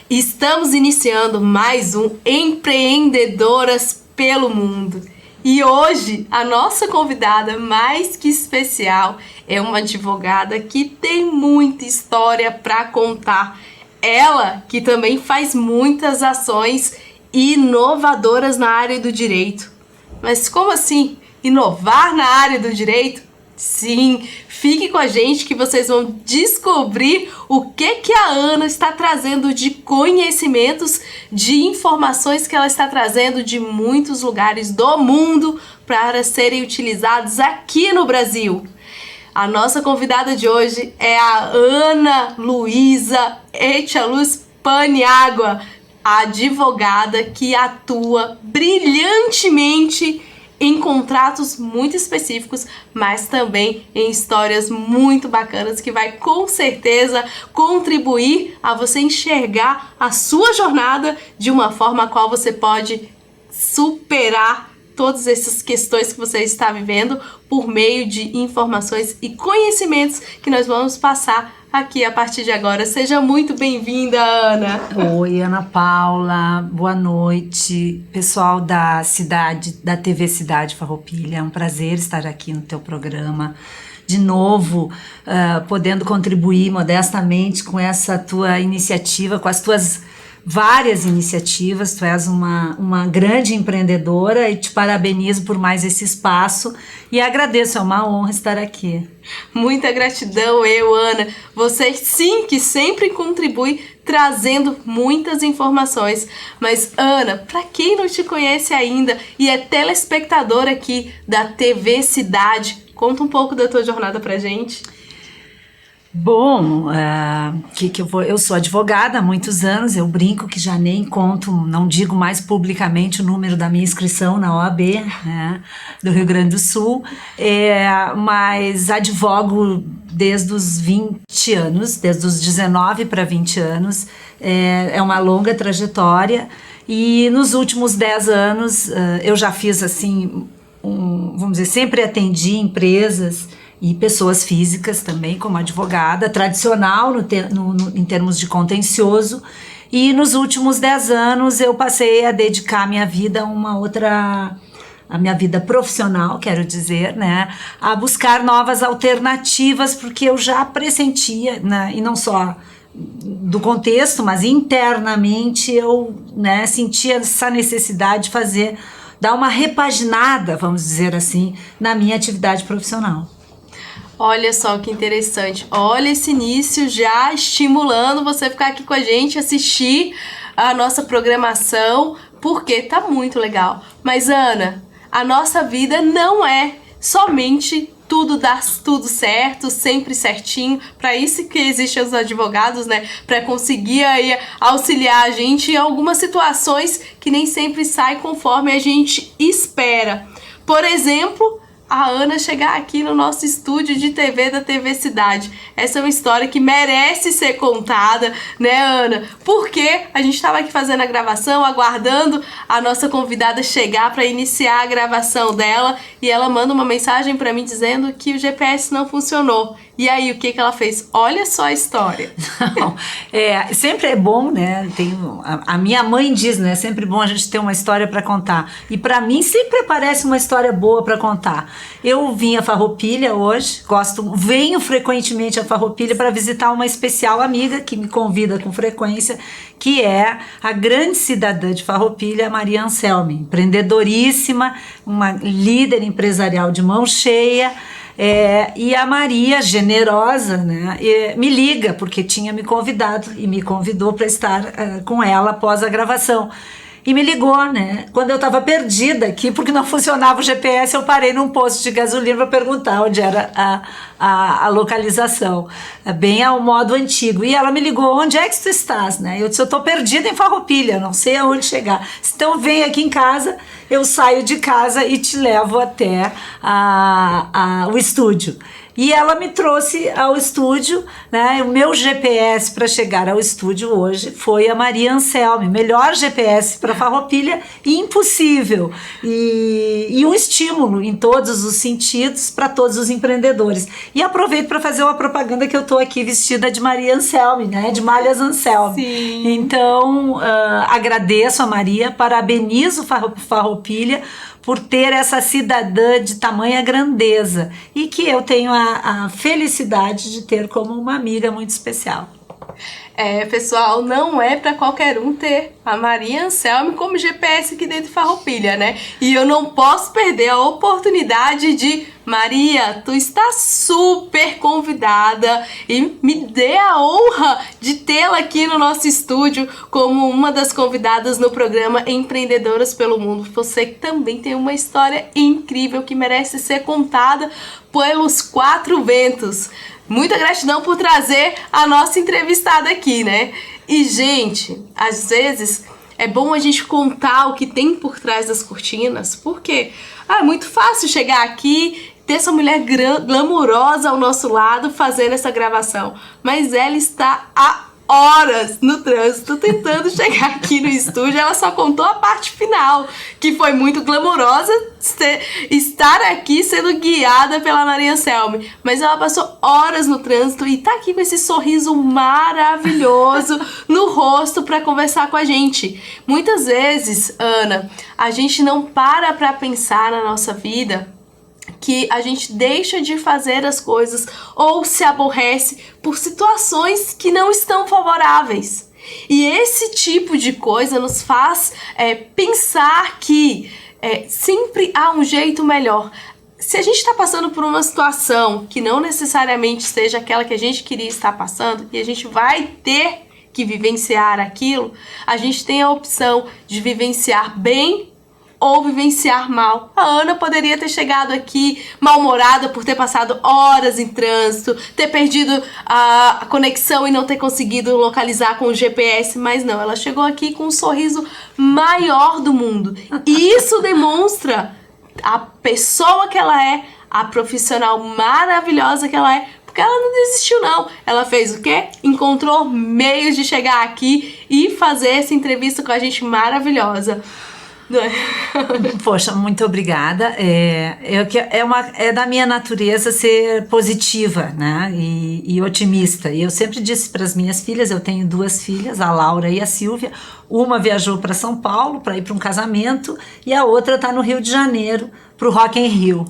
Estamos iniciando mais um Empreendedoras pelo Mundo. E hoje a nossa convidada mais que especial é uma advogada que tem muita história para contar. Ela que também faz muitas ações inovadoras na área do direito. Mas como assim? Inovar na área do direito? Sim, fique com a gente que vocês vão descobrir o que a Ana está trazendo de conhecimentos, de informações que ela está trazendo de muitos lugares do mundo para serem utilizados aqui no Brasil. A nossa convidada de hoje é a Ana Luísa Echaluz Paniagua, a advogada que atua brilhantemente em contratos muito específicos, mas também em histórias muito bacanas que vai com certeza contribuir a você enxergar a sua jornada de uma forma a qual você pode superar todas essas questões que você está vivendo por meio de informações e conhecimentos que nós vamos passar aqui a partir de agora. Seja muito bem-vinda, Ana. Oi, Ana Paula, boa noite. Pessoal da TV Cidade Farroupilha, é um prazer estar aqui no teu programa. De novo, podendo contribuir modestamente com essa tua iniciativa, com as tuas várias iniciativas. Tu és uma grande empreendedora e te parabenizo por mais esse espaço e agradeço, é uma honra estar aqui. Muita gratidão, Ana. Você sim que sempre contribui trazendo muitas informações. Mas Ana, para quem não te conhece ainda e é telespectador aqui da TV Cidade, conta um pouco da tua jornada pra gente. Bom, eu sou advogada há muitos anos, eu brinco que já nem conto, não digo mais publicamente o número da minha inscrição na OAB, né, do Rio Grande do Sul, mas advogo desde os 20 anos, desde os 19 para 20 anos, é uma longa trajetória e nos últimos 10 anos eu já fiz assim, vamos dizer, sempre atendi empresas e pessoas físicas também, como advogada, tradicional em termos de contencioso, e nos últimos 10 anos eu passei a dedicar minha vida a minha vida profissional, quero dizer, né, a buscar novas alternativas, porque eu já pressentia, né, e não só do contexto, mas internamente eu, né, sentia essa necessidade de dar uma repaginada, vamos dizer assim, na minha atividade profissional. Olha só que interessante, olha esse início já estimulando você ficar aqui com a gente, assistir a nossa programação, porque tá muito legal. Mas Ana, a nossa vida não é somente tudo dar tudo certo, sempre certinho. Para isso que existem os advogados, né? Para conseguir aí auxiliar a gente em algumas situações que nem sempre saem conforme a gente espera. Por exemplo, a Ana chegar aqui no nosso estúdio de TV da TV Cidade. Essa é uma história que merece ser contada, né, Ana? Porque a gente estava aqui fazendo a gravação, aguardando a nossa convidada chegar para iniciar a gravação dela, e ela manda uma mensagem para mim dizendo que o GPS não funcionou. E aí, o que ela fez? Olha só a história. Não, sempre é bom, né? A minha mãe diz, né? Sempre bom a gente ter uma história para contar. E para mim sempre parece uma história boa para contar. Eu vim a Farroupilha hoje, venho frequentemente a Farroupilha para visitar uma especial amiga que me convida com frequência, que é a grande cidadã de Farroupilha, Maria Anselmi, empreendedoríssima, uma líder empresarial de mão cheia. E a Maria, generosa, né, me liga, porque tinha me convidado e me convidou para estar com ela após a gravação. E me ligou, né? Quando eu estava perdida aqui, porque não funcionava o GPS, eu parei num posto de gasolina para perguntar onde era a localização, bem ao modo antigo. E ela me ligou: onde é que tu estás? Né? Eu disse: eu estou perdida em Farroupilha, não sei aonde chegar. Então vem aqui em casa eu saio de casa e te levo até o estúdio. E ela me trouxe ao estúdio, né? O meu GPS para chegar ao estúdio hoje foi a Maria Anselmi, melhor GPS para Farroupilha, impossível. E um estímulo em todos os sentidos para todos os empreendedores. E aproveito para fazer uma propaganda que eu estou aqui vestida de Maria Anselmi, né? De Malhas Anselmi. Sim. Então, agradeço a Maria, parabenizo Farroupilha por ter essa cidadã de tamanha grandeza e que eu tenho a felicidade de ter como uma amiga muito especial. Pessoal, não é para qualquer um ter a Maria Anselmi como GPS aqui dentro de Farroupilha, né? E eu não posso perder a oportunidade de... Maria, tu está super convidada e me dê a honra de tê-la aqui no nosso estúdio como uma das convidadas no programa Empreendedoras pelo Mundo. Você também tem uma história incrível que merece ser contada pelos 4 ventos. Muita gratidão por trazer a nossa entrevistada aqui, né? E, gente, às vezes é bom a gente contar o que tem por trás das cortinas, porque é muito fácil chegar aqui, ter essa mulher glamurosa ao nosso lado fazendo essa gravação, mas ela está há horas no trânsito tentando chegar aqui no estúdio. Ela só contou a parte final, que foi muito glamourosa estar aqui sendo guiada pela Maria Anselmi, mas ela passou horas no trânsito e tá aqui com esse sorriso maravilhoso no rosto para conversar com a gente. Muitas vezes, Ana, a gente não para pensar na nossa vida, que a gente deixa de fazer as coisas ou se aborrece por situações que não estão favoráveis. E esse tipo de coisa nos faz pensar que sempre há um jeito melhor. Se a gente está passando por uma situação que não necessariamente seja aquela que a gente queria estar passando, e a gente vai ter que vivenciar aquilo, a gente tem a opção de vivenciar bem ou vivenciar mal. A Ana poderia ter chegado aqui mal-humorada por ter passado horas em trânsito, ter perdido a conexão e não ter conseguido localizar com o GPS, mas não, ela chegou aqui com um sorriso maior do mundo. E isso demonstra a pessoa que ela é, a profissional maravilhosa que ela é, porque ela não desistiu não. Ela fez o quê? Encontrou meios de chegar aqui e fazer essa entrevista com a gente maravilhosa. Poxa, muito obrigada. É da minha natureza ser positiva, né? E otimista. E eu sempre disse para as minhas filhas, eu tenho 2 filhas, a Laura e a Silvia. Uma viajou para São Paulo para ir para um casamento e a outra está no Rio de Janeiro para o Rock in Rio.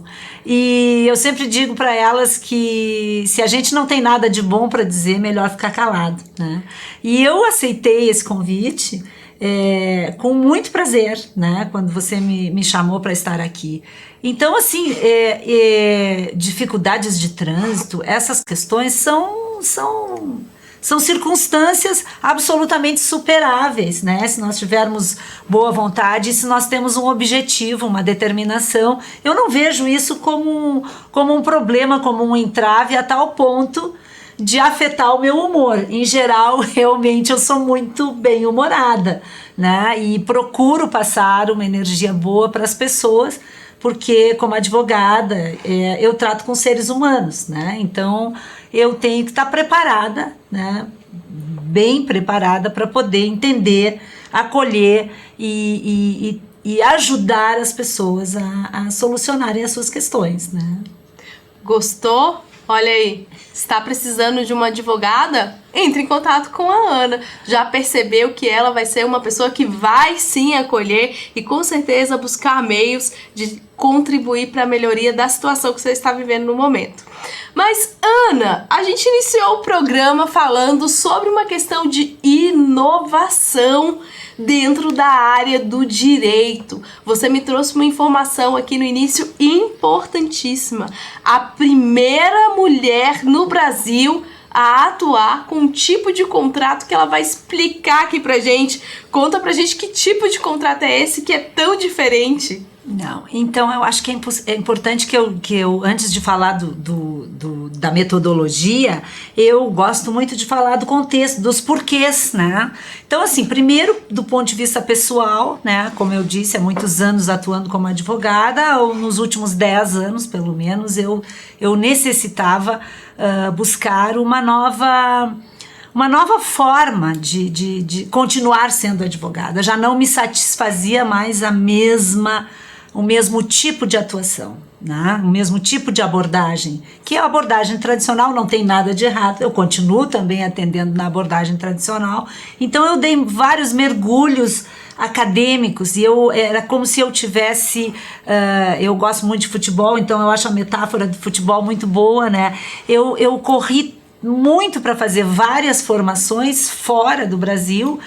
E eu sempre digo para elas que se a gente não tem nada de bom para dizer, melhor ficar calado, né? E eu aceitei esse convite com muito prazer, né, quando você me chamou para estar aqui. Então, assim, dificuldades de trânsito, essas questões são circunstâncias absolutamente superáveis, né? Se nós tivermos boa vontade, se nós temos um objetivo, uma determinação. Eu não vejo isso como um problema, como um entrave a tal ponto de afetar o meu humor. Em geral, realmente eu sou muito bem-humorada, né? E procuro passar uma energia boa para as pessoas, porque como advogada eu trato com seres humanos, né? Então eu tenho que estar preparada, né? Bem preparada para poder entender, acolher e ajudar as pessoas a solucionarem as suas questões, né? Gostou? Olha aí, está precisando de uma advogada? Entre em contato com a Ana. Já percebeu que ela vai ser uma pessoa que vai sim acolher e com certeza buscar meios de contribuir para a melhoria da situação que você está vivendo no momento. Mas, Ana, a gente iniciou o programa falando sobre uma questão de inovação dentro da área do direito. Você me trouxe uma informação aqui no início importantíssima. A primeira mulher no Brasil a atuar com um tipo de contrato que ela vai explicar aqui pra gente. Conta pra gente que tipo de contrato é esse que é tão diferente. Não, então eu acho que é importante que eu antes de falar da metodologia, eu gosto muito de falar do contexto, dos porquês, né? Então, assim, primeiro, do ponto de vista pessoal, né? Como eu disse, há muitos anos atuando como advogada, ou nos últimos 10 anos, pelo menos, eu necessitava buscar uma nova forma de continuar sendo advogada. Já não me satisfazia mais o mesmo tipo de atuação, né? O mesmo tipo de abordagem, que a abordagem tradicional não tem nada de errado, eu continuo também atendendo na abordagem tradicional, então eu dei vários mergulhos acadêmicos e era como se eu tivesse, eu gosto muito de futebol, então eu acho a metáfora do futebol muito boa, né? Eu corri muito para fazer várias formações fora do Brasil,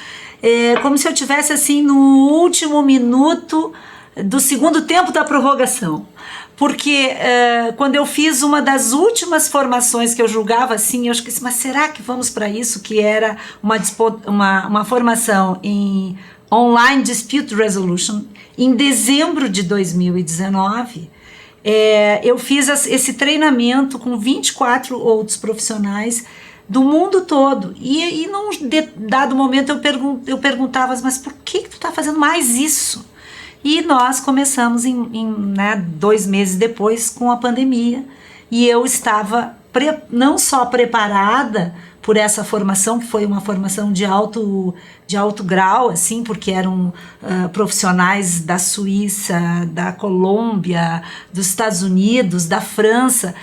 como se eu tivesse assim no último minuto do segundo tempo da prorrogação, porque quando eu fiz uma das últimas formações que eu julgava assim, eu esqueci, mas será que vamos para isso, que era uma formação em Online Dispute Resolution, em dezembro de 2019, eu fiz esse treinamento com 24 outros profissionais do mundo todo, e num dado momento eu perguntava, mas por que tu está fazendo mais isso? E nós começamos 2 meses depois com a pandemia, e eu estava não só preparada por essa formação, que foi uma formação de alto grau, assim, porque eram profissionais da Suíça, da Colômbia, dos Estados Unidos, da França,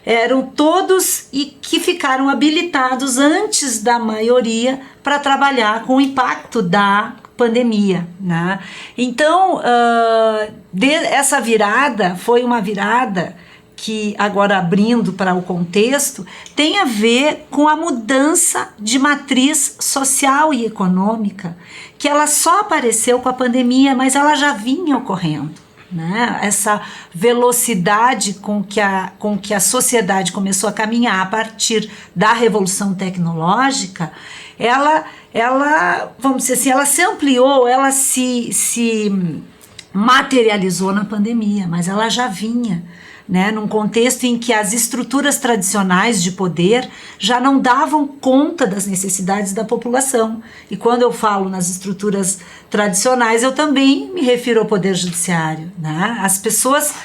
eram todos e que ficaram habilitados antes da maioria para trabalhar com o impacto da pandemia, né? Então, essa virada foi uma virada que, agora abrindo para o contexto, tem a ver com a mudança de matriz social e econômica, que ela só apareceu com a pandemia, mas ela já vinha ocorrendo, né? Essa velocidade com que a sociedade começou a caminhar a partir da revolução tecnológica, ela vamos dizer assim, ela se ampliou, ela se materializou na pandemia, mas ela já vinha, né, num contexto em que as estruturas tradicionais de poder já não davam conta das necessidades da população. E quando eu falo nas estruturas tradicionais, eu também me refiro ao poder judiciário, né? As pessoas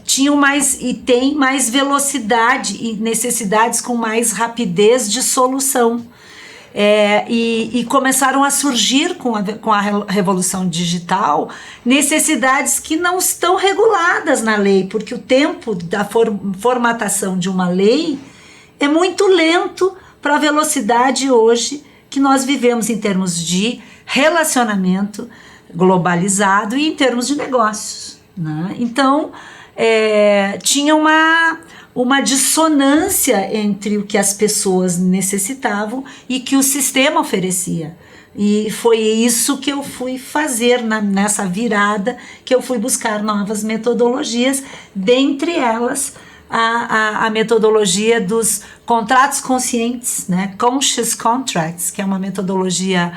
tinham mais e têm mais velocidade e necessidades com mais rapidez de solução. E começaram a surgir com a revolução digital necessidades que não estão reguladas na lei, porque o tempo da formatação de uma lei é muito lento para a velocidade hoje que nós vivemos em termos de relacionamento globalizado e em termos de negócios, né? Então, tinha uma dissonância entre o que as pessoas necessitavam e que o sistema oferecia. E foi isso que eu fui fazer nessa virada, que eu fui buscar novas metodologias, dentre elas a metodologia dos contratos conscientes, né? Conscious Contracts, que é uma metodologia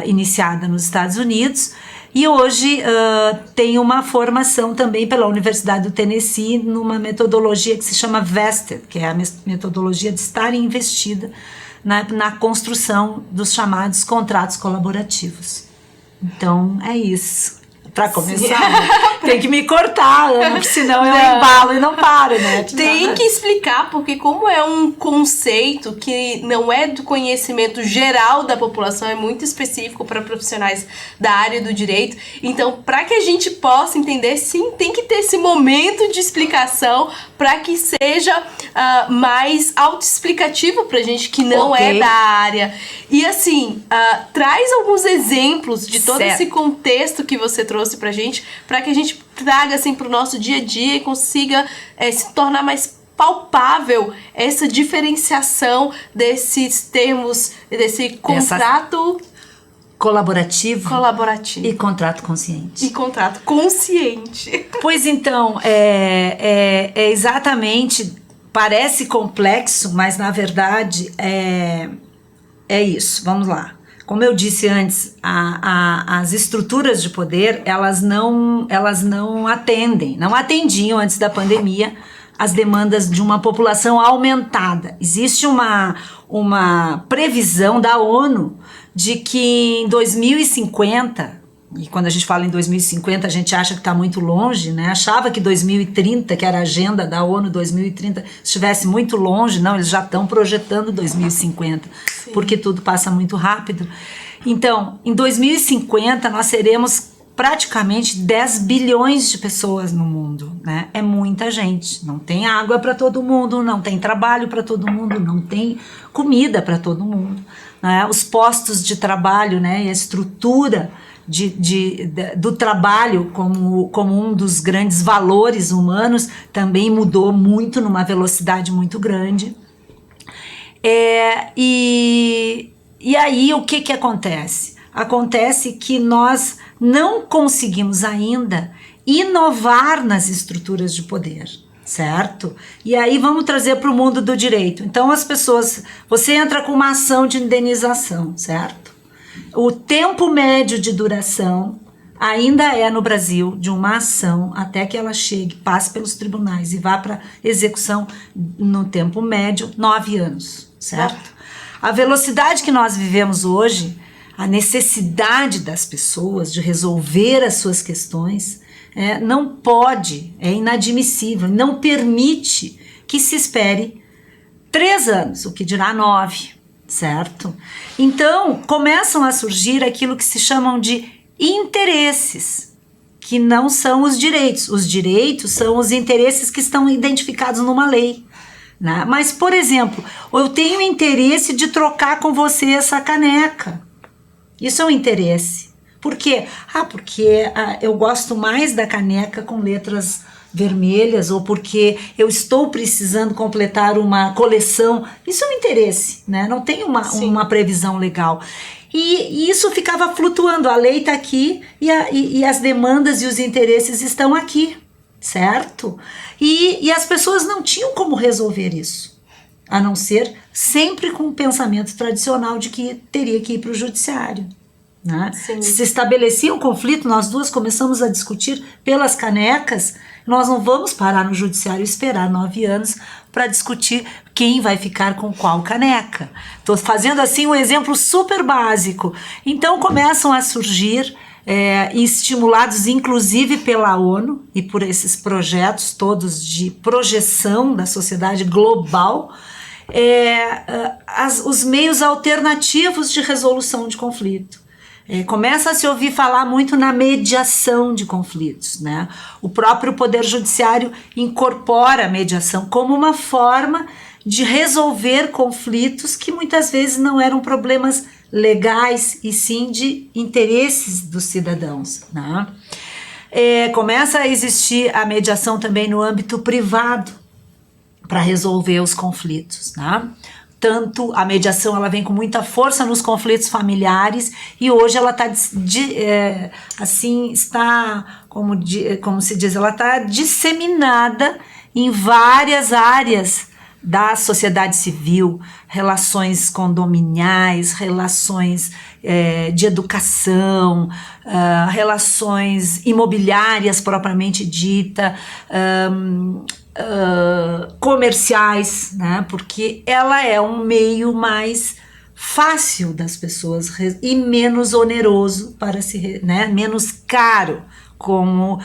iniciada nos Estados Unidos, e hoje tem uma formação também pela Universidade do Tennessee numa metodologia que se chama Vested, que é a metodologia de estar investida na construção dos chamados contratos colaborativos. Então, é isso. Para começar, tem que me cortar, Ana, porque senão eu embalo e não paro, né? Tem que explicar, porque como é um conceito que não é do conhecimento geral da população, é muito específico para profissionais da área do direito. Então, para que a gente possa entender, sim, tem que ter esse momento de explicação para que seja mais autoexplicativo para gente que não é da área. E assim, traz alguns exemplos de todo esse contexto que você trouxe pra gente, para que a gente traga assim pro nosso dia a dia e consiga se tornar mais palpável essa diferenciação desses termos, desse contrato colaborativo e contrato consciente. E contrato consciente. Pois então, é exatamente, parece complexo, mas na verdade é isso. Vamos lá. como eu disse antes, as estruturas de poder, elas não atendem, não atendiam antes da pandemia as demandas de uma população aumentada. Existe uma previsão da ONU de que em 2050, e quando a gente fala em 2050 a gente acha que está muito longe, né? Achava que 2030, que era a agenda da ONU 2030, estivesse muito longe. Não, eles já estão projetando 2050, sim, porque tudo passa muito rápido. Então, em 2050 nós seremos praticamente 10 bilhões de pessoas no mundo, né? É muita gente. Não tem água para todo mundo, não tem trabalho para todo mundo, não tem comida para todo mundo, né? Os postos de trabalho, né, e a estrutura do trabalho como um dos grandes valores humanos também mudou muito, numa velocidade muito grande. E aí o que acontece? Acontece que nós não conseguimos ainda inovar nas estruturas de poder, certo? E aí vamos trazer para o mundo do direito. Então as pessoas, você entra com uma ação de indenização, certo? O tempo médio de duração ainda é no Brasil de uma ação até que ela chegue, passe pelos tribunais e vá para execução no tempo médio, 9 anos, certo? A velocidade que nós vivemos hoje, a necessidade das pessoas de resolver as suas questões, não pode, é inadmissível, não permite que se espere 3 anos, o que dirá 9, certo? Então, começam a surgir aquilo que se chamam de interesses, que não são os direitos. Os direitos são os interesses que estão identificados numa lei, né? Mas, por exemplo, eu tenho interesse de trocar com você essa caneca. Isso é um interesse. Por quê? Porque eu gosto mais da caneca com letras vermelhas, ou porque eu estou precisando completar uma coleção. Isso é um interesse, né? Não tem uma previsão legal. E isso ficava flutuando. A lei está aqui e as demandas e os interesses estão aqui, certo? E as pessoas não tinham como resolver isso, a não ser sempre com o pensamento tradicional de que teria que ir para o judiciário, né? Se estabelecia um conflito, nós duas começamos a discutir pelas canecas. Nós não vamos parar no judiciário e esperar 9 anos para discutir quem vai ficar com qual caneca. Estou fazendo assim um exemplo super básico. Então começam a surgir, estimulados inclusive pela ONU e por esses projetos todos de projeção da sociedade global, os meios alternativos de resolução de conflito. Começa a se ouvir falar muito na mediação de conflitos, né? O próprio Poder Judiciário incorpora a mediação como uma forma de resolver conflitos que muitas vezes não eram problemas legais, e sim de interesses dos cidadãos, né? Começa a existir a mediação também no âmbito privado para resolver os conflitos, né? Tanto a mediação, ela vem com muita força nos conflitos familiares, e hoje ela está, como se diz, ela está disseminada em várias áreas da sociedade civil, relações condominiais, relações de educação, relações imobiliárias propriamente dita, comerciais, né? Porque ela é um meio mais fácil das pessoas e menos oneroso para né? Menos caro como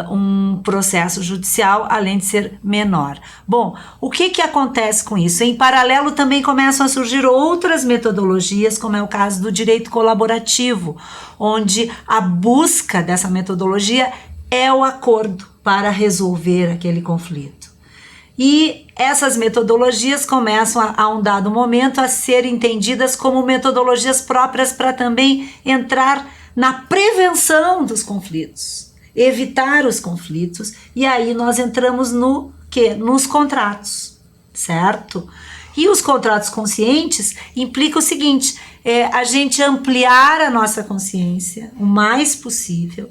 um processo judicial, além de ser menor. Bom, o que acontece com isso? Em paralelo também começam a surgir outras metodologias, como é o caso do direito colaborativo, onde a busca dessa metodologia é o acordo para resolver aquele conflito. E essas metodologias começam a um dado momento a ser entendidas como metodologias próprias para também entrar na prevenção dos conflitos, evitar os conflitos, e aí nós entramos no quê? Nos contratos, certo? E os contratos conscientes implicam o seguinte, a gente ampliar a nossa consciência o mais possível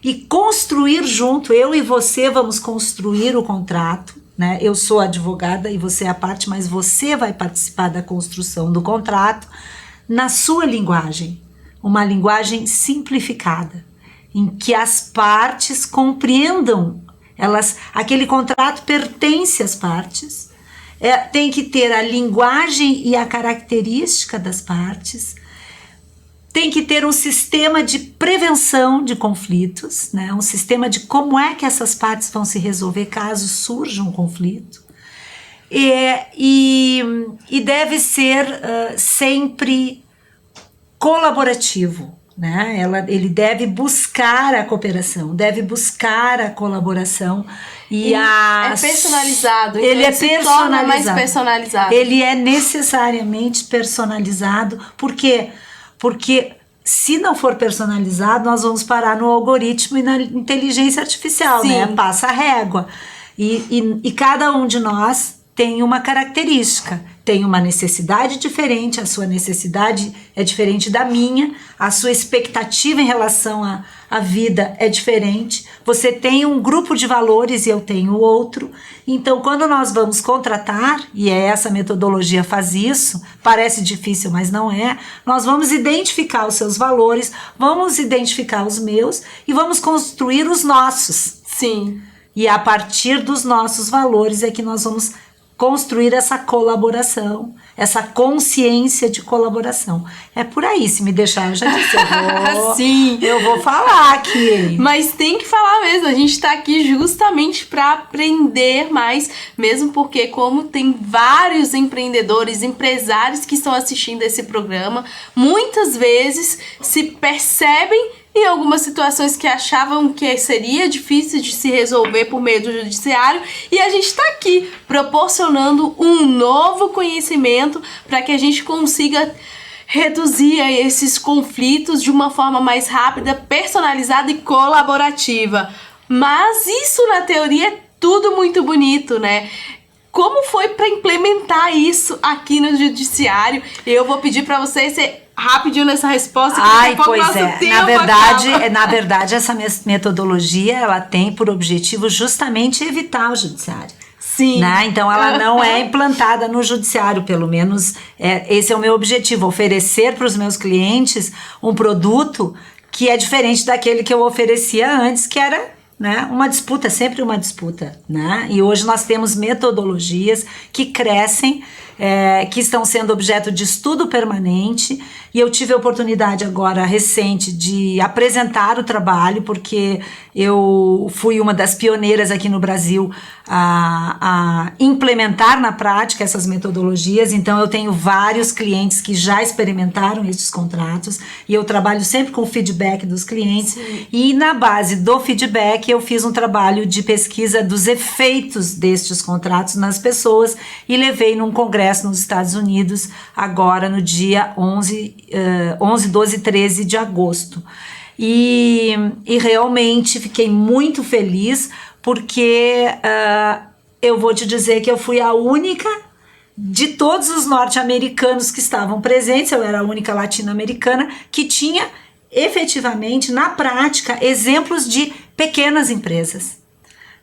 e construir junto, eu e você vamos construir o contrato, né? Eu sou advogada e você é a parte, mas você vai participar da construção do contrato, na sua linguagem, uma linguagem simplificada, em que as partes compreendam, aquele contrato pertence às partes, tem que ter a linguagem e a característica das partes, tem que ter um sistema de prevenção de conflitos, né? Um sistema de como é que essas partes vão se resolver caso surja um conflito. E deve ser sempre colaborativo, né? Ele deve buscar a cooperação, deve buscar a colaboração. É personalizado. Ele é personalizado. Mais personalizado. Ele é necessariamente personalizado. Por quê? Porque se não for personalizado, nós vamos parar no algoritmo e na inteligência artificial, Sim. né? Passa a régua. E cada um de nós tem uma característica, tem uma necessidade diferente, a sua necessidade é diferente da minha, a sua expectativa em relação à vida é diferente, você tem um grupo de valores e eu tenho outro. Então, quando nós vamos contratar, e essa metodologia faz isso, parece difícil, mas não é, nós vamos identificar os seus valores, vamos identificar os meus e vamos construir os nossos. Sim. E a partir dos nossos valores é que nós vamos construir essa colaboração, essa consciência de colaboração. É por aí, se me deixar, eu já disse, Sim. Eu vou falar aqui. Mas tem que falar mesmo, a gente tá aqui justamente para aprender mais, mesmo porque como tem vários empreendedores, empresários que estão assistindo esse programa, muitas vezes se percebem em algumas situações que achavam que seria difícil de se resolver por meio do judiciário, e a gente está aqui proporcionando um novo conhecimento para que a gente consiga reduzir esses conflitos de uma forma mais rápida, personalizada e colaborativa. Mas isso na teoria é tudo muito bonito, né? Como foi para implementar isso aqui no judiciário? Eu vou pedir para vocês ser rapidinho nessa resposta. Pois é. Na verdade, essa metodologia, ela tem por objetivo justamente evitar o judiciário. Sim. Né? Então, ela não é implantada no judiciário, pelo menos esse é o meu objetivo, oferecer para os meus clientes um produto que é diferente daquele que eu oferecia antes, que era, né, uma disputa, sempre uma disputa, né? E hoje nós temos metodologias que crescem, que estão sendo objeto de estudo permanente, e eu tive a oportunidade agora recente de apresentar o trabalho, porque eu fui uma das pioneiras aqui no Brasil a implementar na prática essas metodologias. Então eu tenho vários clientes que já experimentaram esses contratos, e eu trabalho sempre com o feedback dos clientes. Sim. E na base do feedback eu fiz um trabalho de pesquisa dos efeitos destes contratos nas pessoas e levei num congresso nos Estados Unidos agora no dia 11, 12 e 13 de agosto. E realmente fiquei muito feliz, porque eu vou te dizer que eu fui a única de todos os norte-americanos que estavam presentes, eu era a única latino-americana que tinha efetivamente, na prática, exemplos de pequenas empresas,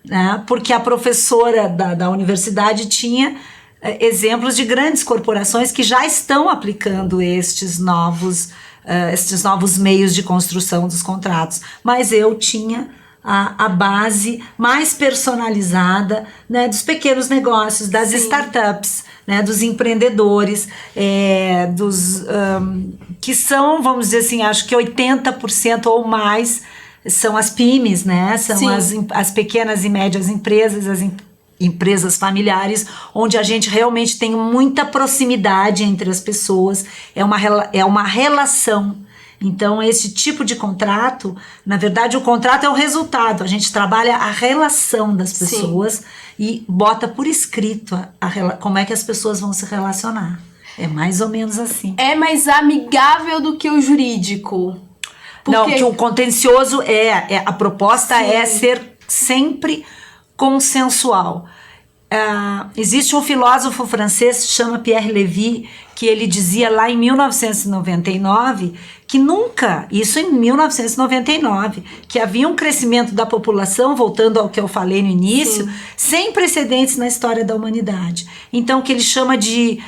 né? Porque a professora da universidade tinha exemplos de grandes corporações que já estão aplicando estes novos meios de construção dos contratos, mas eu tinha a base mais personalizada, né, dos pequenos negócios, das Sim. startups, né, dos empreendedores, que são, vamos dizer assim, acho que 80% ou mais são as PYMEs, né, são as pequenas e médias empresas, as empresas familiares, onde a gente realmente tem muita proximidade entre as pessoas, é uma relação. Então, esse tipo de contrato, na verdade, o contrato é o resultado, a gente trabalha a relação das pessoas. Sim. E bota por escrito como é que as pessoas vão se relacionar. É mais ou menos assim. É mais amigável do que o jurídico? Não, que o contencioso a proposta Sim. é ser sempre consensual. Existe um filósofo francês que se chama Pierre Lévy, que ele dizia lá em 1999 que nunca, isso em 1999, que havia um crescimento da população, voltando ao que eu falei no início, Sim. sem precedentes na história da humanidade. Então, que ele chama de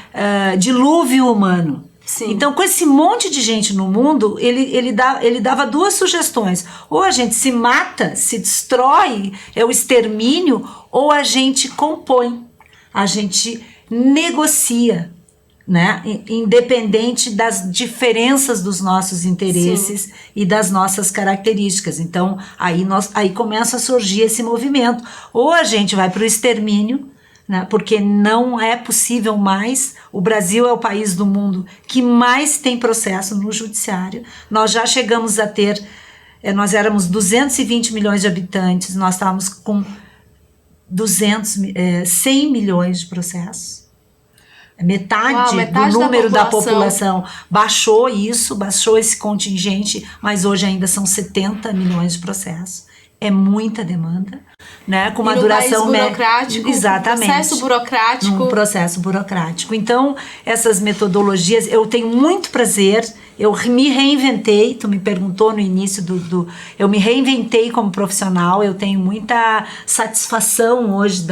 dilúvio humano. Sim. Então, com esse monte de gente no mundo, ele dava duas sugestões. Ou a gente se mata, se destrói, é o extermínio, ou a gente compõe, a gente negocia, né? Independente das diferenças dos nossos interesses. Sim. E das nossas características. Então, aí começa a surgir esse movimento. Ou a gente vai para o extermínio, né? Porque não é possível mais. O Brasil é o país do mundo que mais tem processo no judiciário. Nós já chegamos a ter, nós éramos 220 milhões de habitantes, nós estávamos com 100 milhões de processos. Metade do número da população baixou esse contingente, mas hoje ainda são 70 milhões de processos. É muita demanda, né? Com uma duração burocrático, exatamente, um processo burocrático. Então, essas metodologias, eu tenho muito prazer. Eu me reinventei. Tu me perguntou no início eu me reinventei como profissional. Eu tenho muita satisfação hoje,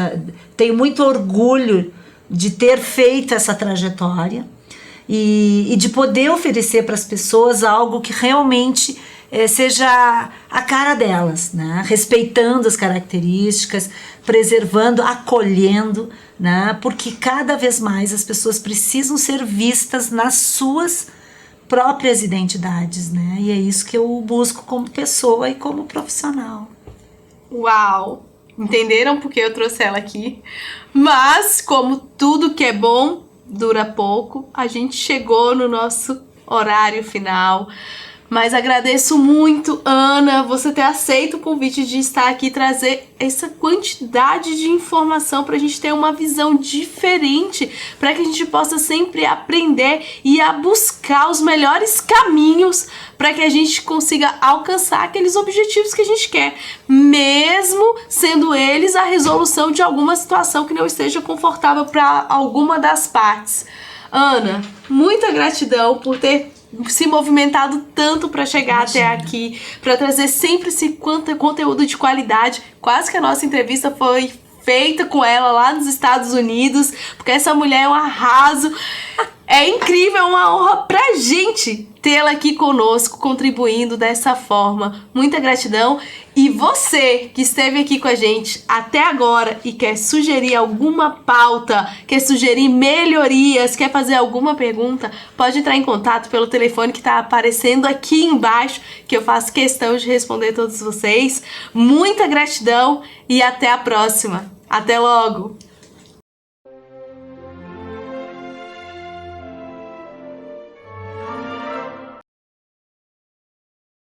tenho muito orgulho de ter feito essa trajetória e de poder oferecer para as pessoas algo que realmente seja a cara delas, né? Respeitando as características, preservando, acolhendo, né? Porque cada vez mais as pessoas precisam ser vistas nas suas próprias identidades, né? E é isso que eu busco como pessoa e como profissional. Uau! Entenderam porque eu trouxe ela aqui? Mas, como tudo que é bom dura pouco, a gente chegou no nosso horário final. Mas agradeço muito, Ana, você ter aceito o convite de estar aqui e trazer essa quantidade de informação para a gente ter uma visão diferente, para que a gente possa sempre aprender e a buscar os melhores caminhos para que a gente consiga alcançar aqueles objetivos que a gente quer, mesmo sendo eles a resolução de alguma situação que não esteja confortável para alguma das partes. Ana, muita gratidão por ter se movimentado tanto para chegar até aqui, para trazer sempre esse conteúdo de qualidade. Quase que a nossa entrevista foi feita com ela lá nos Estados Unidos, porque essa mulher é um arraso. É incrível, é uma honra pra gente tê-la aqui conosco, contribuindo dessa forma. Muita gratidão. E você que esteve aqui com a gente até agora e quer sugerir alguma pauta, quer sugerir melhorias, quer fazer alguma pergunta, pode entrar em contato pelo telefone que está aparecendo aqui embaixo, que eu faço questão de responder todos vocês. Muita gratidão e até a próxima. Até logo!